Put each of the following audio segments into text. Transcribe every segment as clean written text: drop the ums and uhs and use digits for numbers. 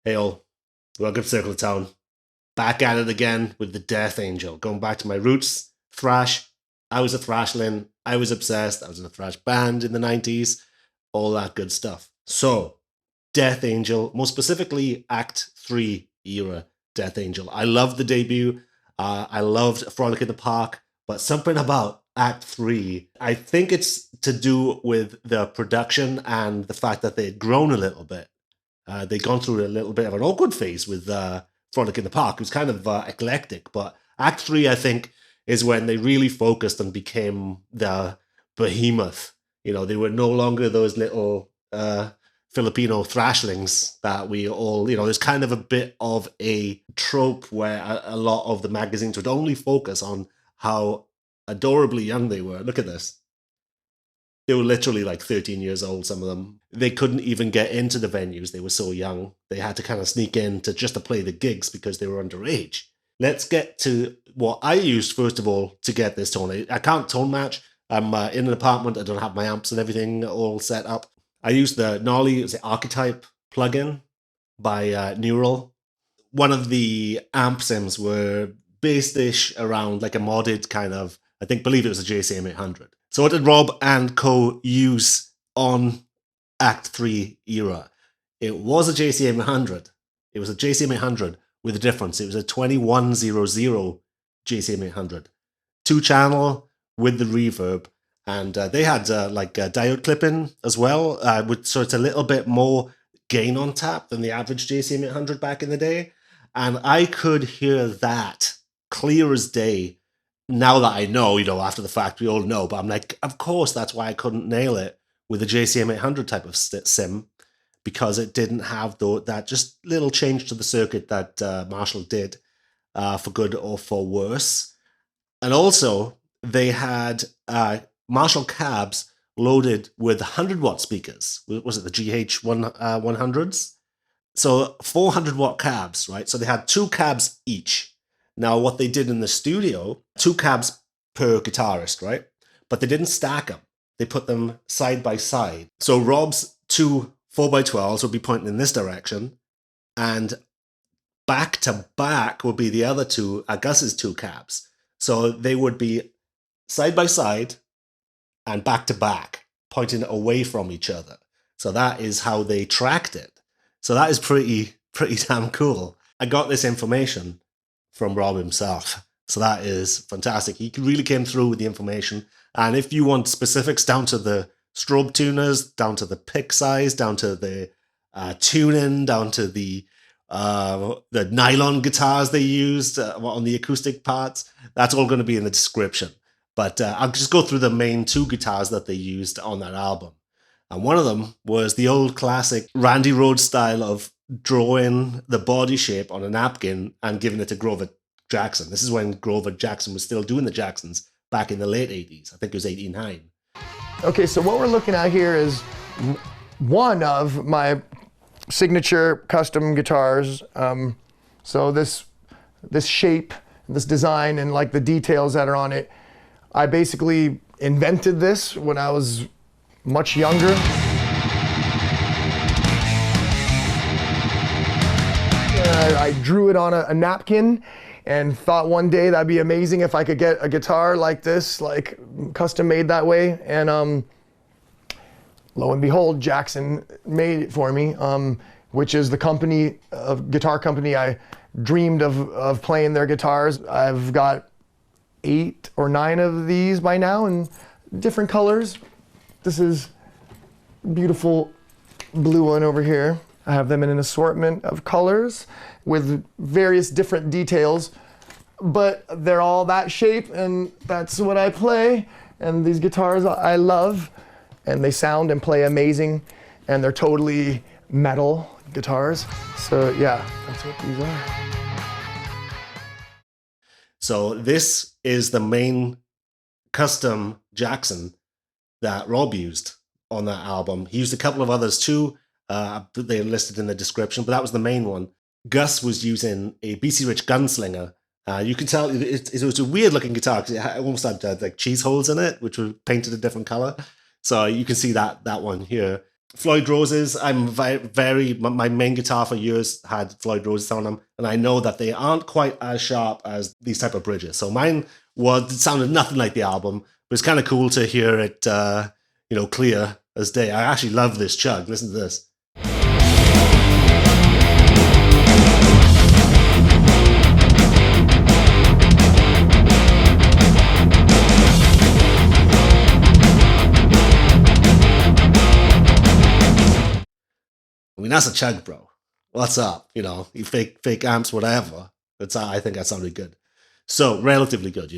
Hey all, welcome to Circle of Town. Back at it again with the Death Angel. Going back to my roots, thrash. I was a thrashling. I was obsessed. I was in a thrash band in the 90s. All that good stuff. So, Death Angel, more specifically Act 3 era Death Angel. I loved the debut. I loved Frolic in the Park. But something about Act 3, I think it's to do with the production and the fact that they had grown a little bit. They'd gone through a little bit of an awkward phase with Frolic in the Park. It was kind of eclectic, but Act 3, I think, is when they really focused and became the behemoth. You know, they were no longer those little Filipino thrashlings that we all, you know, there's kind of a bit of a trope where a lot of the magazines would only focus on how adorably young they were. Look at this. They were literally like 13 years old, some of them. They couldn't even get into the venues. They were so young. They had to kind of sneak in just to play the gigs because they were underage. Let's get to what I used, first of all, to get this tone. I can't tone match. I'm in an apartment. I don't have my amps and everything all set up. I used the Nolly Archetype plugin by Neural. One of the amp sims were based-ish around like a modded kind of, believe it was a JCM800. So what did Rob and co use on Act 3 era? It was a JCM800. It was a JCM800 with a difference. It was a 2100 JCM800. 2-channel with the reverb. And they had like diode clipping as well. So it's a little bit more gain on tap than the average JCM800 back in the day. And I could hear that clear as day. Now that I know, you know, after the fact, we all know, but I'm like, of course, that's why I couldn't nail it with a JCM800 type of sim, because it didn't have that just little change to the circuit that Marshall did for good or for worse. And also, they had Marshall cabs loaded with 100-watt speakers. Was it the GH100s? So 400-watt cabs, right? So they had 2 cabs each. Now, what they did in the studio, 2 cabs per guitarist, right? But they didn't stack them. They put them side by side. So Rob's 2 4x12s would be pointing in this direction, and back to back would be the other 2, Gus's 2 cabs. So they would be side by side and back to back, pointing away from each other. So that is how they tracked it. So that is pretty damn cool. I got this information from Rob himself. So that is fantastic. He really came through with the information. And if you want specifics down to the strobe tuners, down to the pick size, down to the tuning, down to the nylon guitars they used on the acoustic parts, that's all going to be in the description. But I'll just go through the main 2 guitars that they used on that album. And one of them was the old classic Randy Rhoads style of drawing the body shape on a napkin and giving it to Grover Jackson. This is when Grover Jackson was still doing the Jacksons back in the late 80s. I think it was 89. Okay, so what we're looking at here is one of my signature custom guitars. So this shape, this design, and like the details that are on it, I basically invented this when I was much younger. I drew it on a napkin and thought one day that'd be amazing if I could get a guitar like this, like custom made that way. And lo and behold, Jackson made it for me, which is the company, guitar company I dreamed of playing their guitars. I've got 8 or 9 of these by now in different colors. This is a beautiful blue one over here. I have them in an assortment of colors with various different details, but they're all that shape, and that's what I play. And these guitars I love, and they sound and play amazing, and they're totally metal guitars. So yeah, that's what these are. So this is the main custom Jackson that Rob used on that album. He used a couple of others too. They're listed in the description, but that was the main one. Gus was using a BC Rich Gunslinger. You can tell it was a weird looking guitar because it almost had like cheese holes in it, which were painted a different color. So you can see that one here. Floyd Roses, my main guitar for years had Floyd Roses on them, and I know that they aren't quite as sharp as these type of bridges. So mine sounded nothing like the album, but it's kind of cool to hear it, clear as day. I actually love this chug. Listen to this. I mean, that's a chug, bro. What's up? You fake amps, whatever. I think that sounded good. So, relatively good,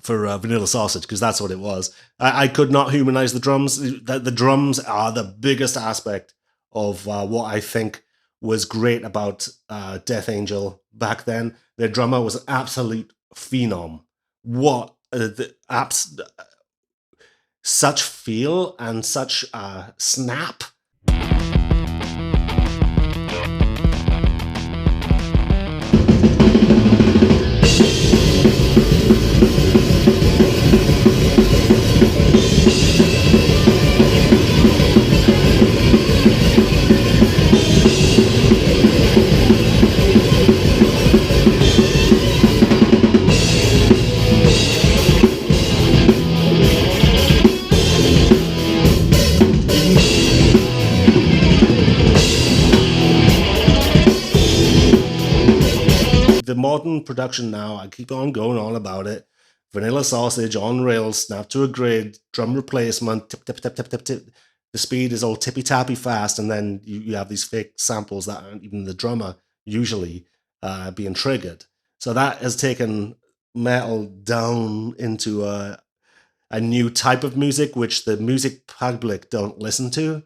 for Vanilla Sausage, because that's what it was. I could not humanize the drums. The drums are the biggest aspect of what I think was great about Death Angel back then. Their drummer was an absolute phenom. Such feel and such snap. Modern production now, I keep on going on about it. Vanilla Sausage, on rails, snap to a grid, drum replacement, tip, tip, tip, tip, tip, tip. The speed is all tippy-tappy fast, and then you have these fake samples that aren't even the drummer usually being triggered. So that has taken metal down into a new type of music, which the music public don't listen to.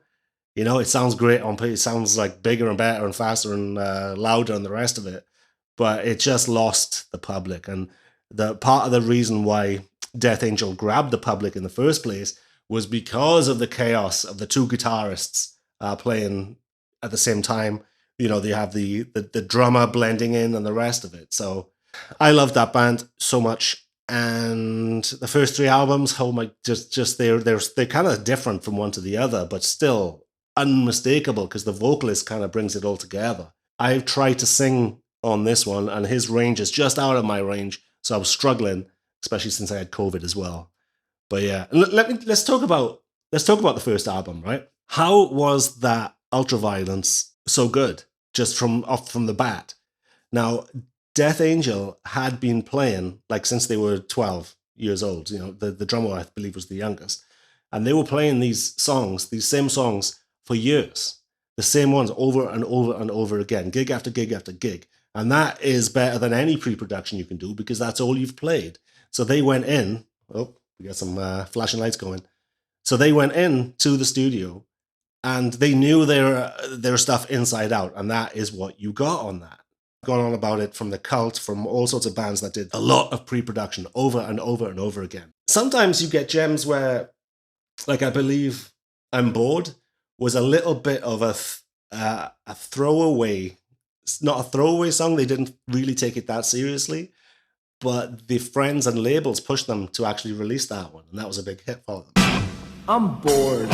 It sounds great on paper. It sounds like bigger and better and faster and louder and the rest of it. But it just lost the public. And the part of the reason why Death Angel grabbed the public in the first place was because of the chaos of the two guitarists playing at the same time. They have the drummer blending in and the rest of it. So I love that band so much. And the first 3 albums, they're kind of different from one to the other, but still unmistakable because the vocalist kind of brings it all together. I've tried to sing on this one, and his range is just out of my range, so I was struggling, especially since I had COVID as well. But yeah, let's talk about the first album, right? How was that Ultraviolence so good, just from the bat? Now, Death Angel had been playing since they were 12 years old. The drummer, I believe, was the youngest, and they were playing these same songs for years, the same ones over and over and over again, gig after gig after gig. And that is better than any pre-production you can do because that's all you've played. So they went in. Oh, we got some flashing lights going. So they went in to the studio and they knew their stuff inside out. And that is what you got on that. Gone on about it from the Cult, from all sorts of bands that did a lot of pre-production over and over and over again. Sometimes you get gems where, I believe I'm Bored was a little bit of a throwaway. It's not a throwaway song. They didn't really take it that seriously, but the friends and labels pushed them to actually release that one, and that was a big hit for them. I'm bored.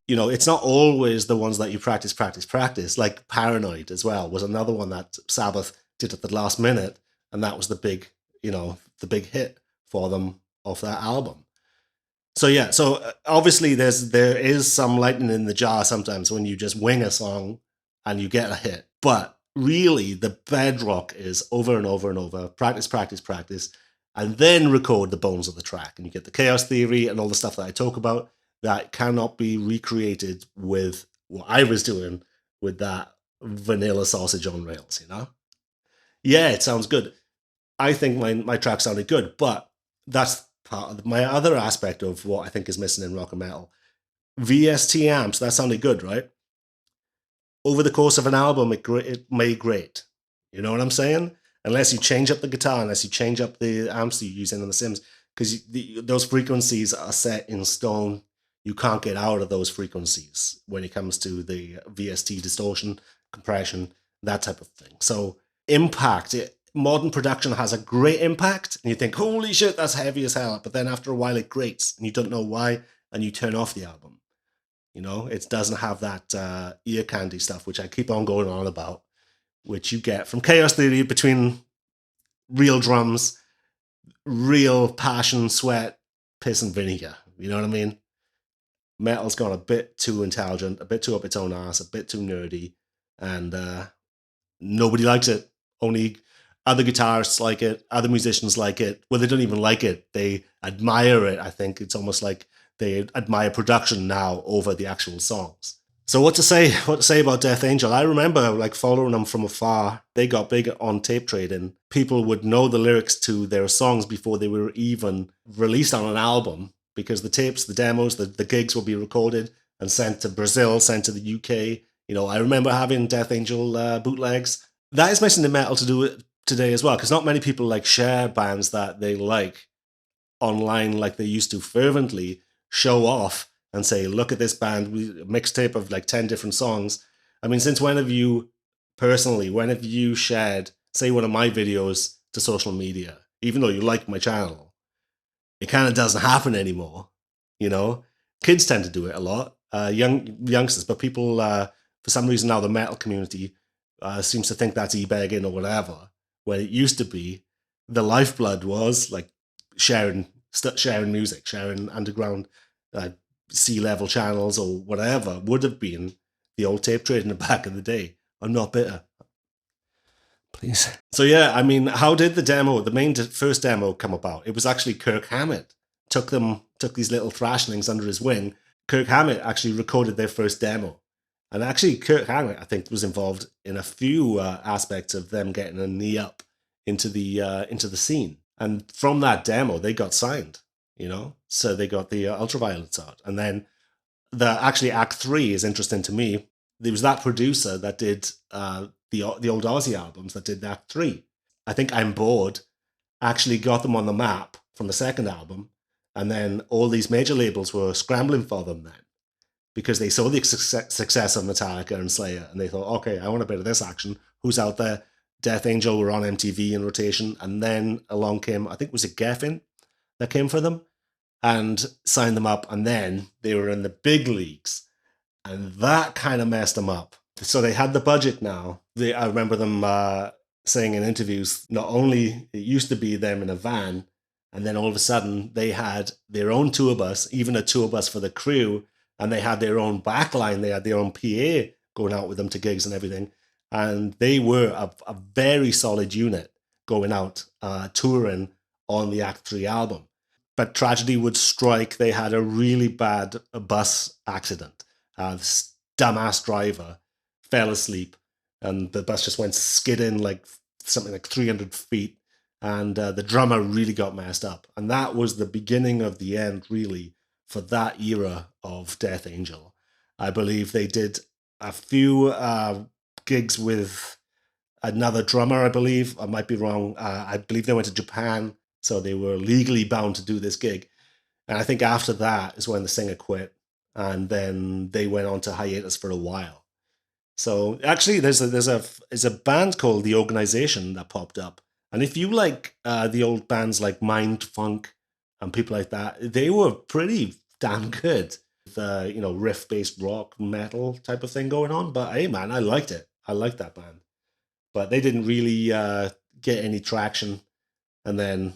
You know, it's not always the ones that you practice. Like Paranoid as well was another one that Sabbath did at the last minute, and that was the big, the big hit for them off that album. So yeah, obviously there is some lightning in the jar sometimes when you just wing a song and you get a hit. But really, the bedrock is over and over and over, practice, and then record the bones of the track. And you get the chaos theory and all the stuff that I talk about that cannot be recreated with what I was doing with that vanilla sausage on rails, Yeah, it sounds good. I think my track sounded good, but that's part of my other aspect of what I think is missing in rock and metal. VST amps, that sounded good, right? Over the course of an album, it made great. You know what I'm saying? Unless you change up the guitar, unless you change up the amps you're using on the Sims, because those frequencies are set in stone. You can't get out of those frequencies when it comes to the VST distortion, compression, that type of thing. So impact, modern production has a great impact, and you think, holy shit, that's heavy as hell. But then after a while, it grates, and you don't know why, and you turn off the album. It doesn't have that ear candy stuff, which I keep on going on about, which you get from Chaos Theory between real drums, real passion, sweat, piss, and vinegar. You know what I mean? Metal's gone a bit too intelligent, a bit too up its own ass, a bit too nerdy, and nobody likes it. Only other guitarists like it, other musicians like it. Well, they don't even like it. They admire it. I think it's almost like they admire production now over the actual songs. So what to say about Death Angel? I remember following them from afar. They got big on tape trading. People would know the lyrics to their songs before they were even released on an album, because the tapes, the demos, the gigs will be recorded and sent to Brazil, sent to the UK. I remember having Death Angel bootlegs. That is missing in metal to do it today as well, because not many people share bands that they like online like they used to fervently, show off and say, look at this band, a mixtape of 10 different songs. I mean, since when have you shared, say, one of my videos to social media, even though you like my channel? It kind of doesn't happen anymore, Kids tend to do it a lot, youngsters, but people, for some reason now, the metal community seems to think that's e-begging or whatever, where it used to be the lifeblood was sharing music, sharing underground C-level channels or whatever would have been the old tape trade in the back of the day. I'm not bitter. Please. So yeah, I mean, how did the main first demo come about? It was actually Kirk Hammett took these little thrashlings under his wing. Kirk Hammett actually recorded their first demo. And actually Kirk Hammett, I think, was involved in a few aspects of them getting a knee up into the scene. And from that demo, they got signed, So they got the Ultraviolence out. And then actually Act 3 is interesting to me. There was that producer that did the old Aussie albums that did Act 3. I think I'm Bored actually got them on the map from the second album. And then all these major labels were scrambling for them then, because they saw the success of Metallica and Slayer, and they thought, okay, I want a bit of this action. Who's out there? Death Angel were on MTV in rotation, and then along came, I think, was it Geffen that came for them and signed them up, and then they were in the big leagues, and that kind of messed them up. So they had the budget now. I remember them saying in interviews, not only it used to be them in a van, and then all of a sudden they had their own tour bus, even a tour bus for the crew, and they had their own backline, they had their own PA going out with them to gigs and everything. And they were a very solid unit going out, touring on the Act 3 album. But tragedy would strike. They had a really bad bus accident. This dumbass driver fell asleep, and the bus just went skidding something like 300 feet. And the drummer really got messed up. And that was the beginning of the end, really, for that era of Death Angel. I believe they did a few gigs with another drummer, I believe. I might be wrong. I believe they went to Japan, so they were legally bound to do this gig. And I think after that is when the singer quit, and then they went on to hiatus for a while. So actually, there's a band called The Organization that popped up, and if you like the old bands like Mind Funk and people like that, they were pretty damn good. You know, riff-based rock metal type of thing going on. But hey, man, I liked it. I liked that band, but they didn't really get any traction. And then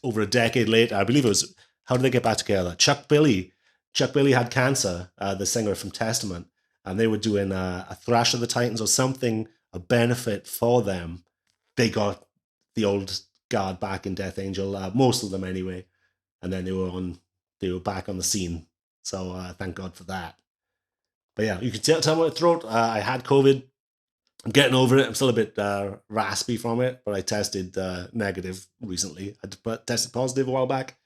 over a decade later, I believe it was, how did they get back together? Chuck Billy had cancer, the singer from Testament, and they were doing a Thrash of the Titans or something, a benefit for them. They got the old guard back in Death Angel, most of them anyway, and then they were back on the scene. So thank God for that. But yeah, you can tell my throat. I had COVID. I'm getting over it. I'm still a bit raspy from it, but I tested negative recently. I tested positive a while back.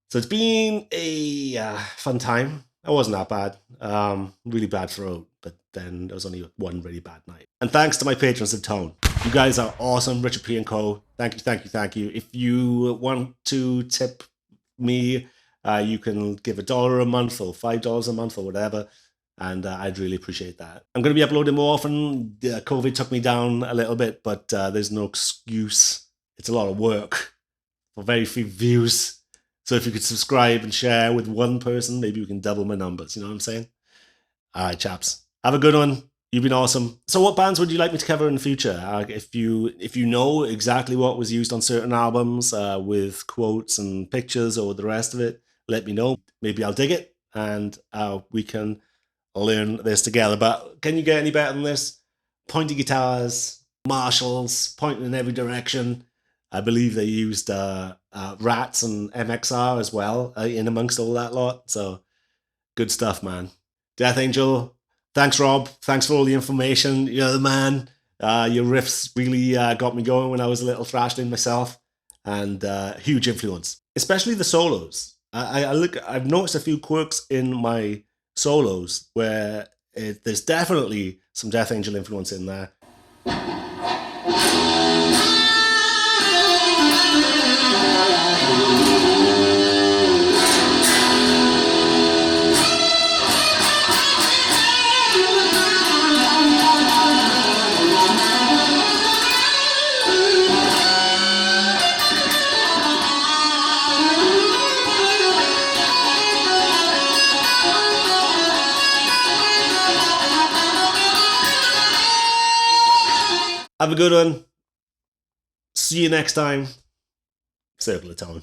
So it's been a fun time. It wasn't that bad. Really bad throat, but then there was only one really bad night. And thanks to my patrons of Tone. You guys are awesome. Richard P. and Co. Thank you, thank you, thank you. If you want to tip me, you can give $1 a month or $5 a month or whatever. And I'd really appreciate that. I'm going to be uploading more often. COVID took me down a little bit, but there's no excuse. It's a lot of work for very few views. So if you could subscribe and share with one person, maybe we can double my numbers. You know what I'm saying? All right, chaps. Have a good one. You've been awesome. So what bands would you like me to cover in the future? If you know exactly what was used on certain albums with quotes and pictures or the rest of it, let me know. Maybe I'll dig it and we can learn this together. But can you get any better than this? Pointy guitars, Marshalls, pointing in every direction. I believe they used Rats and MXR as well in amongst all that lot. So good stuff, man. Death Angel, thanks, Rob. Thanks for all the information. You're the man. Your riffs really got me going when I was a little thrashling myself, and huge influence, especially the solos. I've noticed a few quirks in my solos where there's definitely some Death Angel influence in there. Have a good one. See you next time. Circle of Tone.